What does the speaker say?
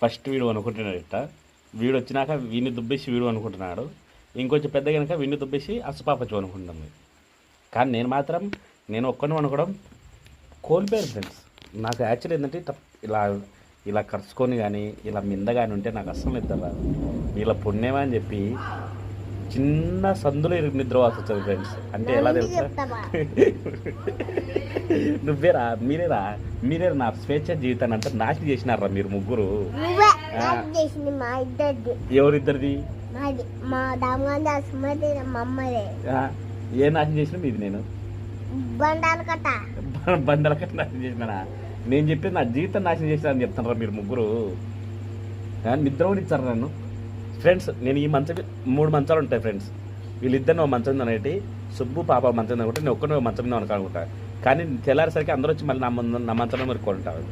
First వీడు అనుకుంటున్నాడు ఇట్ట, వీడు వచ్చినాక వీడిని దుబ్బేసి వీడు అనుకుంటున్నాడు, ఇంకొంచెం పెద్ద కనుక వీడిని దుబ్బేసి అసపాపచ్చు అనుకుంటుంది. కానీ నేను ఒక్కడిని అనుకోవడం కోల్పోయాను ఫ్రెండ్స్. నాకు యాక్చువల్లీ ఏంటంటే ఇలా ఇలా కరుచుకొని కానీ ఇలా మింద కానీ ఉంటే నాకు అస్సలు నిద్ర రాదు. ఇలా పుణ్యమా అని చెప్పి చిన్న సందులో నిద్రవాల్సి వచ్చేది ఫ్రెండ్స్. అంటే ఎలా తెలుసా, మీరే నా స్వేచ్ఛ జీవితాన్ని అంటే నాశనం చేసినారా మీరు ముగ్గురు. ఎవరిద్దరిది ఏ నాశనం చేసిన మీది? నేను బండల కట్ట నాశనం చేసినా? నేను చెప్పేది నా జీవితం నాశనం చేసినా అని చెప్తున్నారా మీరు ముగ్గురు. నిద్రవనిచ్చారు నన్ను ఫ్రెండ్స్. నేను ఈ మంచం 3 మంచాలు ఉంటాయి ఫ్రెండ్స్. వీళ్ళిద్దరిని ఒక మంచం అనేటి సుబ్బు పాప మంచం అనుకుంటే నేను ఒక్కరిని మంచం అనుకుంటా. కానీ తెల్లారేసరికి అందరూ వచ్చి మళ్ళీ నా మంచంలో మరి కొంటారు.